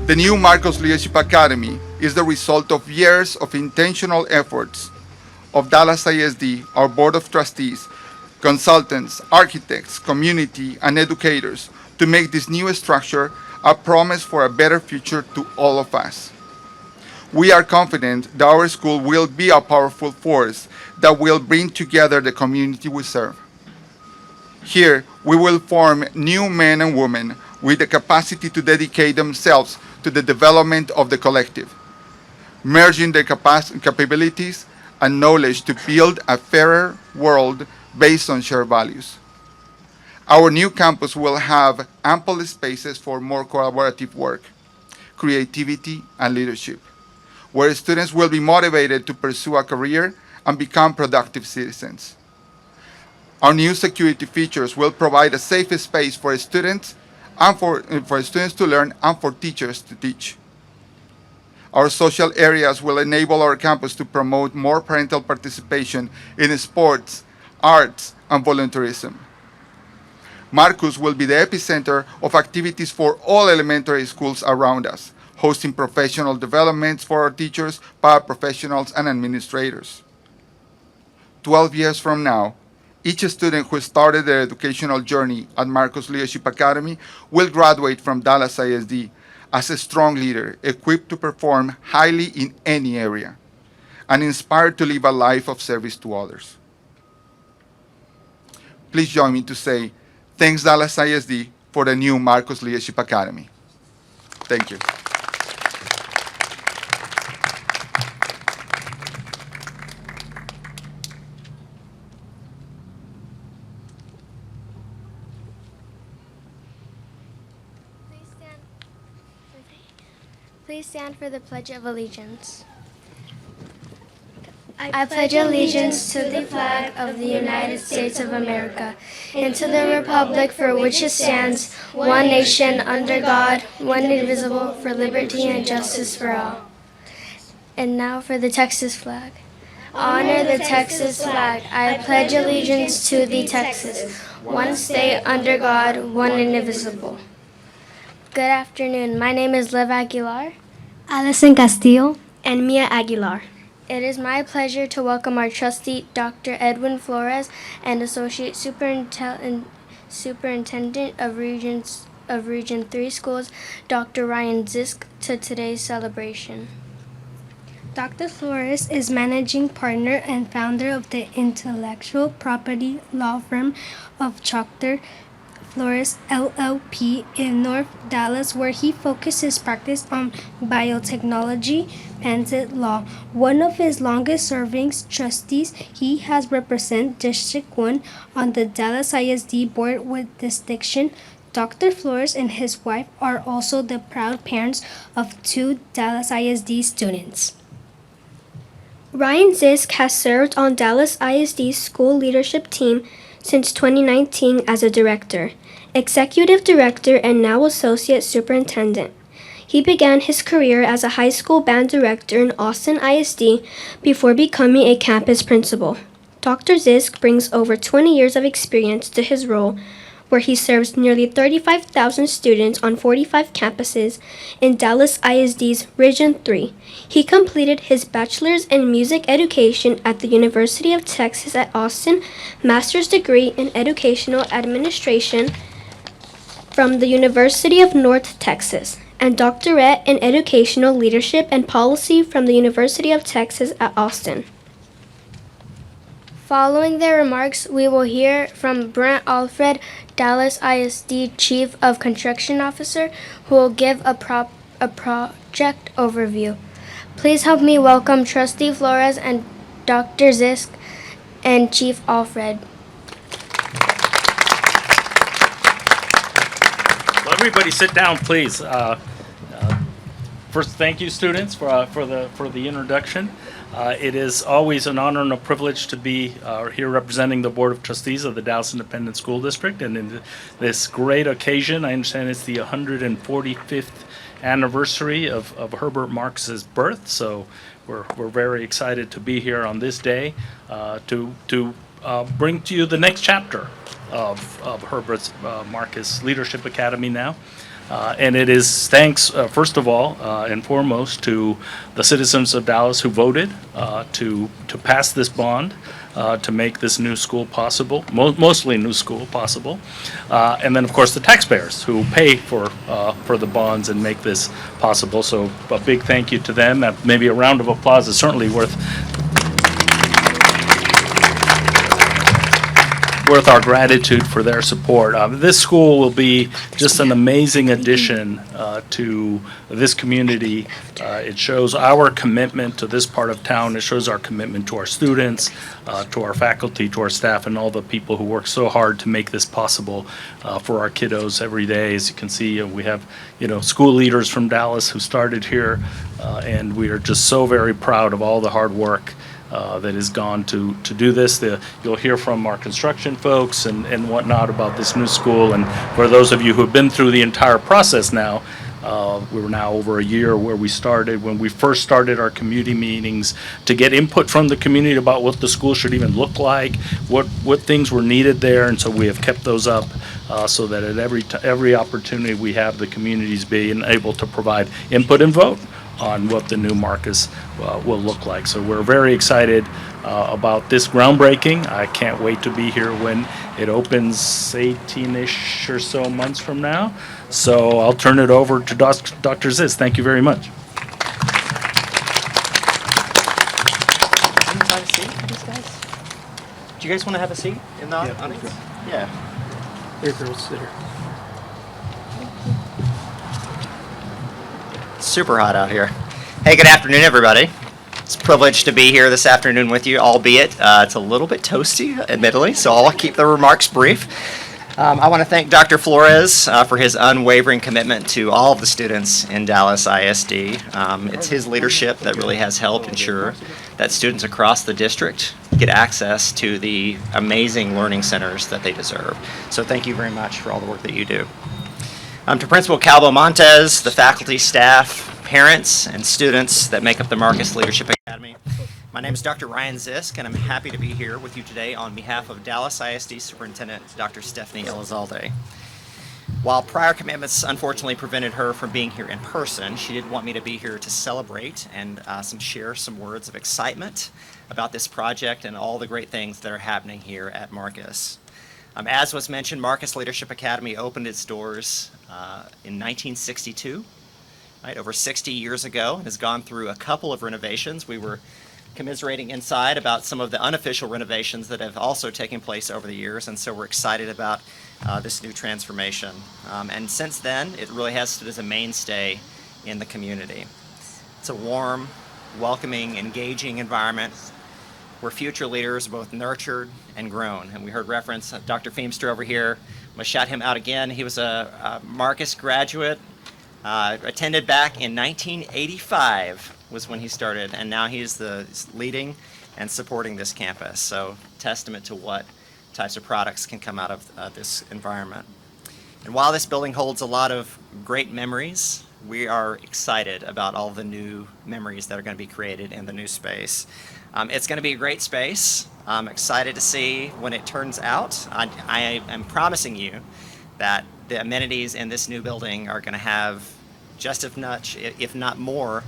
The new Marcos Leadership Academy is the result of years of intentional efforts of Dallas ISD, our Board of Trustees, consultants, architects, community, and educators to make this new structure a promise for a better future to all of us. We are confident that our school will be a powerful force that will bring together the community we serve. Here, we will form new men and women with the capacity to dedicate themselves to the development of the collective, merging their capabilities and knowledge to build a fairer world based on shared values. Our new campus will have ample spaces for more collaborative work, creativity, and leadership, where students will be motivated to pursue a career and become productive citizens. Our new security features will provide a safe space for students and for students to learn and for teachers to teach. Our social areas will enable our campus to promote more parental participation in sports, arts, and volunteerism. Marcus will be the epicenter of activities for all elementary schools around us, hosting professional developments for our teachers, paraprofessionals, and administrators. 12 years from now, each student who started their educational journey at Marcos Leadership Academy will graduate from Dallas ISD as a strong leader, equipped to perform highly in any area, and inspired to live a life of service to others. Please join me to say, thanks Dallas ISD for the new Marcos Leadership Academy. Thank you. Please stand for the Pledge of Allegiance. I pledge allegiance to the flag of the United States of America and to the republic for which it stands, one nation under God, one indivisible, for liberty and justice for all. And now for the Texas flag. Honor the Texas flag. I pledge allegiance to the Texas, one state under God, one indivisible. Good afternoon. My name is Liv Aguilar. Alison Castillo. And Mia Aguilar. It is my pleasure to welcome our trustee, Dr. Edwin Flores, and Associate Superintendent of Region 3 Schools, Dr. Ryan Zisk, to today's celebration. Dr. Flores is managing partner and founder of the intellectual property law firm of Dr. Flores LLP in North Dallas, where he focuses practice on biotechnology, patent law. One of his longest-serving trustees, he has represented District 1 on the Dallas ISD board with distinction. Dr. Flores and his wife are also the proud parents of 2 Dallas ISD students. Ryan Zisk has served on Dallas ISD's school leadership team since 2019 as a director, executive director, and now associate superintendent. He began his career as a high school band director in Austin ISD before becoming a campus principal. Dr. Zisk brings over 20 years of experience to his role, where he serves nearly 35,000 students on 45 campuses in Dallas ISD's Region 3. He completed his bachelor's in music education at the University of Texas at Austin, master's degree in educational administration from the University of North Texas, and doctorate in educational leadership and policy from the University of Texas at Austin. Following their remarks, we will hear from Brent Alfred, Dallas ISD Chief of Construction Officer, who will give a project overview. Please help me welcome Trustee Flores and Dr. Zisk and Chief Alfred. Well, everybody sit down, please. First, thank you, students, for the introduction. It is always an honor and a privilege to be here representing the Board of Trustees of the Dallas Independent School District. And in this great occasion, I understand it's the 145th anniversary of Herbert Marx's birth. So we're very excited to be here on this day to bring to you the next chapter of Herbert Marcus Leadership Academy now. And it is thanks, first of all and foremost, to the citizens of Dallas who voted to pass this bond, to make this new school possible, mostly new school possible. And then, of course, the taxpayers who pay for the bonds and make this possible. So a big thank you to them. Maybe a round of applause is certainly worth our gratitude for their support. This school will be just an amazing addition to this community. It shows our commitment to this part of town. It shows our commitment to our students, to our faculty, to our staff, and all the people who work so hard to make this possible for our kiddos every day. As you can see, we have school leaders from Dallas who started here, and we are just so very proud of all the hard work that has gone to do this. You'll hear from our construction folks and whatnot about this new school. And for those of you who have been through the entire process now, we're now over a year where we started. When we first started our community meetings to get input from the community about what the school should even look like, what things were needed there, and so we have kept those up so that at every opportunity we have, the community's being able to provide input and vote on what the new Marcus will look like. So we're very excited about this groundbreaking. I can't wait to be here when it opens 18-ish or so months from now. So I'll turn it over to Dr. Ziz. Thank you very much. Can you find a seat for these guys? Do you guys want to have a seat in the audience? Yeah. Here, girls, sit here. Super hot out here. Hey, good afternoon, everybody. It's a privilege to be here this afternoon with you, albeit it's a little bit toasty, admittedly, so I'll keep the remarks brief. I want to thank Dr. Flores for his unwavering commitment to all of the students in Dallas ISD. It's his leadership that really has helped ensure that students across the district get access to the amazing learning centers that they deserve. So thank you very much for all the work that you do. To Principal Calvo Montes, the faculty, staff, parents, and students that make up the Marcus Leadership Academy. My name is Dr. Ryan Zisk, and I'm happy to be here with you today on behalf of Dallas ISD Superintendent Dr. Stephanie Elizalde. While prior commitments unfortunately prevented her from being here in person, she did want me to be here to celebrate and share some words of excitement about this project and all the great things that are happening here at Marcus. As was mentioned, Marcus Leadership Academy opened its doors in 1962, right, over 60 years ago, and has gone through a couple of renovations. We were commiserating inside about some of the unofficial renovations that have also taken place over the years, and so we're excited about this new transformation. And since then, it really has stood as a mainstay in the community. It's a warm, welcoming, engaging environment where future leaders are both nurtured and grown. And we heard reference Dr. Feemster over here. I'm going to shout him out again. He was a Marcus graduate, attended back in 1985 was when he started, and now he's leading and supporting this campus. So testament to what types of products can come out of this environment. And while this building holds a lot of great memories, we are excited about all the new memories that are going to be created in the new space. It's going to be a great space. I'm excited to see when it turns out. I am promising you that the amenities in this new building are going to have just as much, if not more,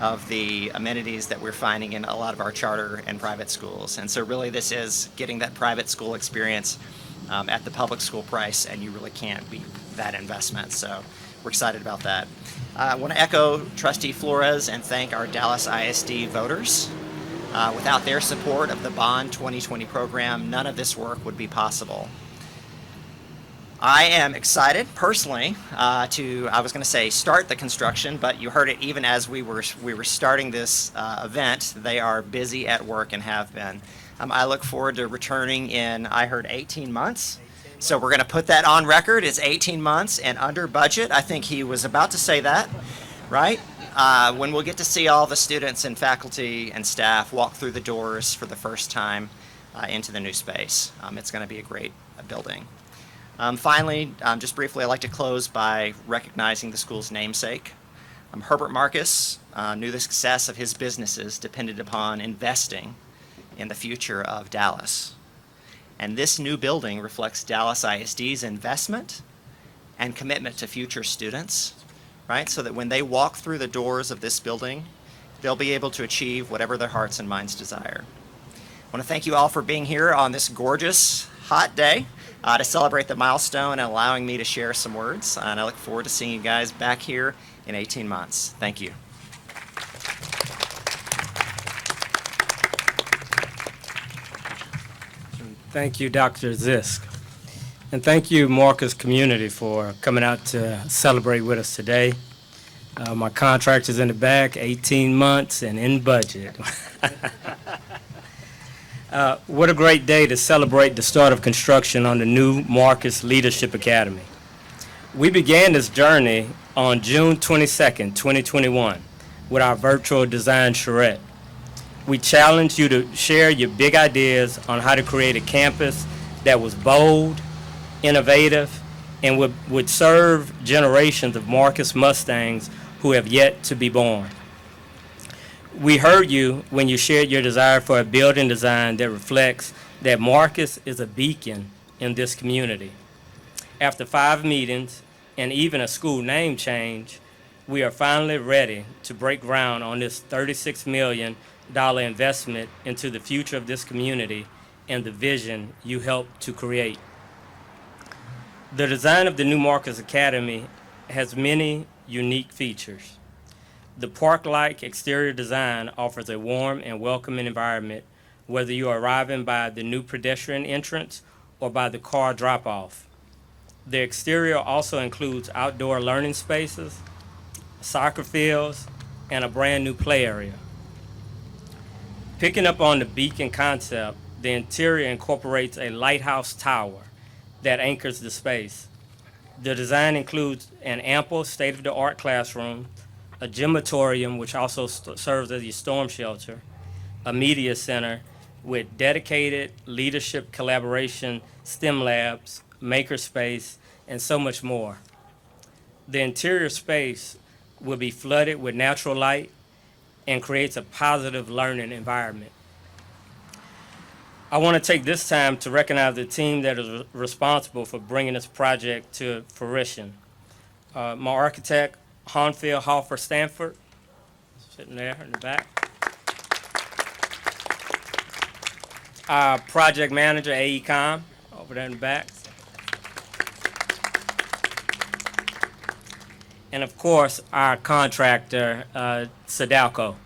of the amenities that we're finding in a lot of our charter and private schools. And so really this is getting that private school experience at the public school price, and you really can't beat that investment. So we're excited about that. I want to echo Trustee Flores and thank our Dallas ISD voters. Without their support of the Bond 2020 program, none of this work would be possible. I am excited personally I was going to say start the construction, but you heard it even as we were starting this event. They are busy at work and have been. I look forward to returning in, I heard 18 months. So we're going to put that on record. It's 18 months and under budget. I think he was about to say that, right? When we'll get to see all the students and faculty and staff walk through the doors for the first time into the new space. It's going to be a great building. Finally, just briefly, I'd like to close by recognizing the school's namesake. Herbert Marcus knew the success of his businesses depended upon investing in the future of Dallas. And this new building reflects Dallas ISD's investment and commitment to future students, right? So that when they walk through the doors of this building, they'll be able to achieve whatever their hearts and minds desire. I want to thank you all for being here on this gorgeous, hot day to celebrate the milestone and allowing me to share some words. And I look forward to seeing you guys back here in 18 months. Thank you. Thank you, Dr. Zisk. And thank you, Marcus community, for coming out to celebrate with us today. My contract is in the back, 18 months and in budget. What a great day to celebrate the start of construction on the new Marcus Leadership Academy. We began this journey on June 22nd, 2021, with our virtual design charrette. We challenged you to share your big ideas on how to create a campus that was bold, innovative, and would serve generations of Marcus Mustangs who have yet to be born. We heard you when you shared your desire for a building design that reflects that Marcus is a beacon in this community. After 5 meetings and even a school name change, we are finally ready to break ground on this $36 million investment into the future of this community and the vision you helped to create. The design of the new Marcus Academy has many unique features. The park-like exterior design offers a warm and welcoming environment, whether you are arriving by the new pedestrian entrance or by the car drop-off. The exterior also includes outdoor learning spaces, soccer fields, and a brand new play area. Picking up on the beacon concept, the interior incorporates a lighthouse tower that anchors the space. The design includes an ample state-of-the-art classroom, a gymatorium, which also serves as a storm shelter, a media center with dedicated leadership collaboration, STEM labs, makerspace, and so much more. The interior space will be flooded with natural light and creates a positive learning environment. I want to take this time to recognize the team that is responsible for bringing this project to fruition. My architect, Hanfield Hoffer Stanford, sitting there in the back. Our project manager, AECOM, over there in the back. And of course, our contractor, Sadalco.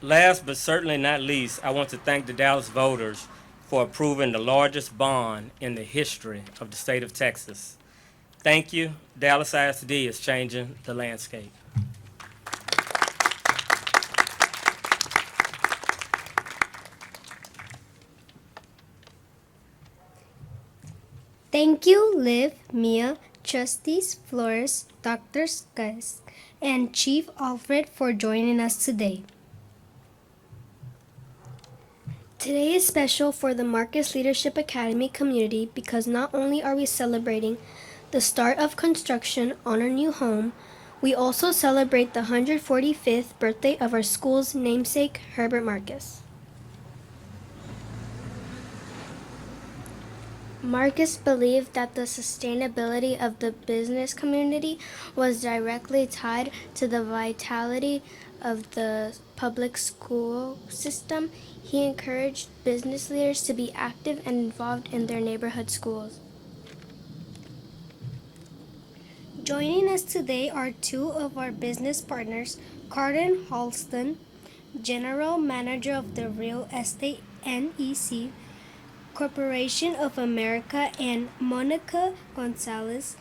Last but certainly not least, I want to thank the Dallas voters for approving the largest bond in the history of the state of Texas. Thank you. Dallas ISD is changing the landscape. Thank you, Liv, Mia, Trustees Flores, Dr. Skies, and Chief Alfred for joining us today. Today is special for the Marcus Leadership Academy community because not only are we celebrating the start of construction on our new home, we also celebrate the 145th birthday of our school's namesake, Herbert Marcus. Marcus believed that the sustainability of the business community was directly tied to the vitality of the public school system. He encouraged business leaders to be active and involved in their neighborhood schools. Joining us today are two of our business partners, Carden Halston, General Manager of the Real Estate NEC Corporation of America, and Monica Gonzalez,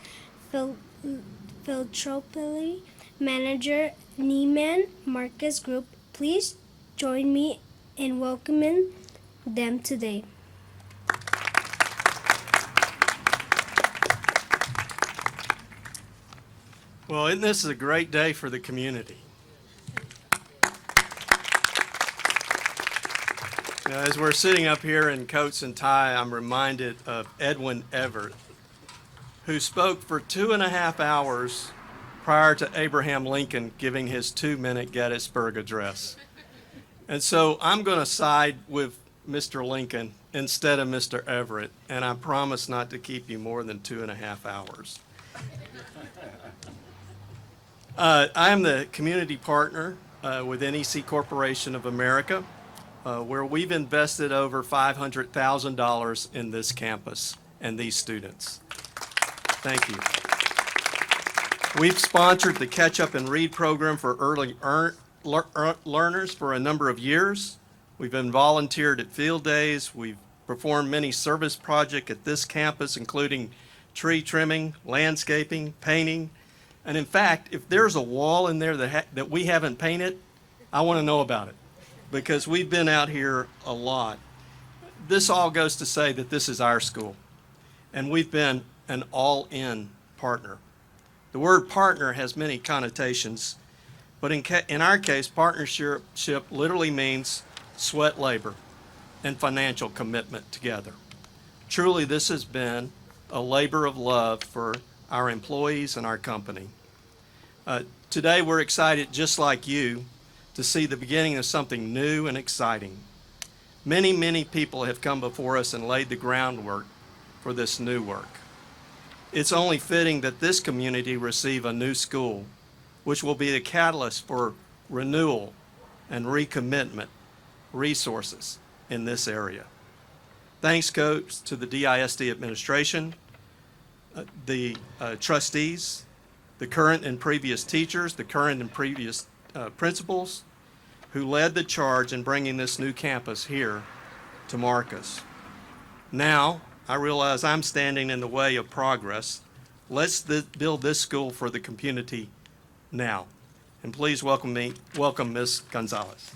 Philanthropy Manager, Neiman Marcus Group. Please join me in welcoming them today. Well, isn't this a great day for the community? Now, as we're sitting up here in coats and tie, I'm reminded of Edwin Everett, who spoke for 2.5 hours prior to Abraham Lincoln giving his 2-minute Gettysburg Address. And so I'm going to side with Mr. Lincoln instead of Mr. Everett, and I promise not to keep you more than 2.5 hours. I am the community partner with NEC Corporation of America, where we've invested over $500,000 in this campus and these students. Thank you. We've sponsored the Catch Up and Read program for early learners for a number of years. We've been volunteered at field days. We've performed many service projects at this campus, including tree trimming, landscaping, painting. And in fact, if there's a wall in there that we haven't painted, I want to know about it, because we've been out here a lot. This all goes to say that this is our school, and we've been an all-in partner. The word partner has many connotations, but in our case, partnership literally means sweat labor and financial commitment together. Truly, this has been a labor of love for our employees and our company. Today, we're excited, just like you, to see the beginning of something new and exciting. Many, many people have come before us and laid the groundwork for this new work. It's only fitting that this community receive a new school, which will be the catalyst for renewal and recommitment resources in this area. Thanks goes to the DISD administration, the trustees, the current and previous teachers, the current and previous principals who led the charge in bringing this new campus here to Marcus. Now, I realize I'm standing in the way of progress. Let's build this school for the community now. And please welcome Ms. Gonzalez.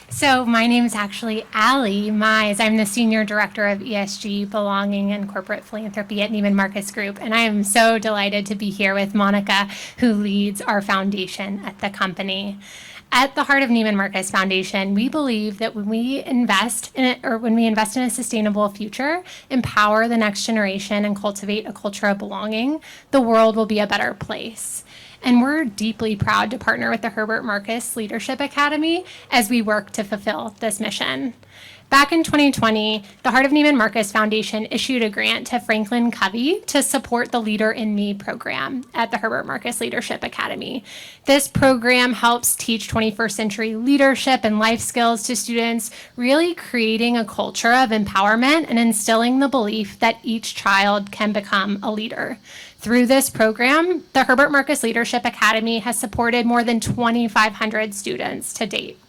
So my name is actually Allie Mize. I'm the Senior Director of ESG, Belonging, and Corporate Philanthropy at Neiman Marcus Group. And I am so delighted to be here with Monica, who leads our foundation at the company. At the heart of Neiman Marcus Foundation, we believe that when we invest in a sustainable future, empower the next generation, and cultivate a culture of belonging, the world will be a better place. And we're deeply proud to partner with the Herbert Marcus Leadership Academy as we work to fulfill this mission. Back in 2020, the Heart of Neiman Marcus Foundation issued a grant to Franklin Covey to support the Leader in Me program at the Herbert Marcus Leadership Academy. This program helps teach 21st century leadership and life skills to students, really creating a culture of empowerment and instilling the belief that each child can become a leader. Through this program, the Herbert Marcus Leadership Academy has supported more than 2,500 students to date.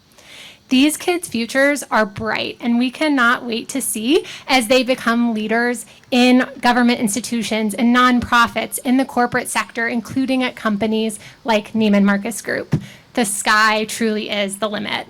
These kids' futures are bright, and we cannot wait to see as they become leaders in government institutions and nonprofits in the corporate sector, including at companies like Neiman Marcus Group. The sky truly is the limit.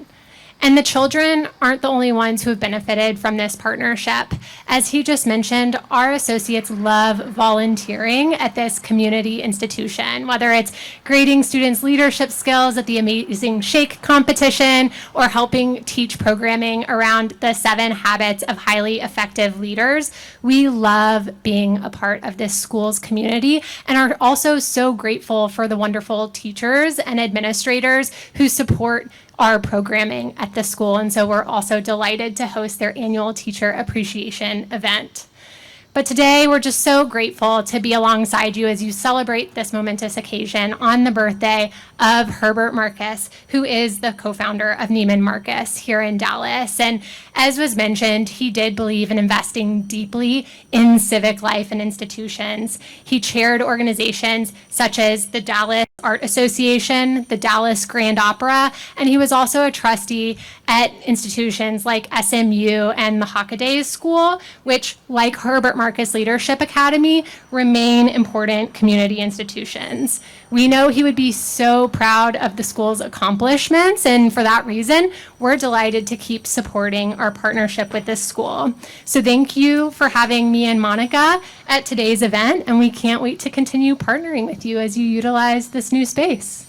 And the children aren't the only ones who have benefited from this partnership. As he just mentioned, our associates love volunteering at this community institution, whether it's grading students' leadership skills at the Amazing Shake competition or helping teach programming around the 7 habits of highly effective leaders. We love being a part of this school's community and are also so grateful for the wonderful teachers and administrators who support our programming at the school, and so we're also delighted to host their annual teacher appreciation event. But today, we're just so grateful to be alongside you as you celebrate this momentous occasion on the birthday of Herbert Marcus, who is the co-founder of Neiman Marcus here in Dallas. And as was mentioned, he did believe in investing deeply in civic life and institutions. He chaired organizations such as the Dallas Art Association, the Dallas Grand Opera, and he was also a trustee at institutions like SMU and the Hockaday School, which, like Herbert Marcus Leadership Academy, remain important community institutions. We know he would be so proud of the school's accomplishments, and for that reason, we're delighted to keep supporting our partnership with this school. So thank you for having me and Monica at today's event, and we can't wait to continue partnering with you as you utilize this new space.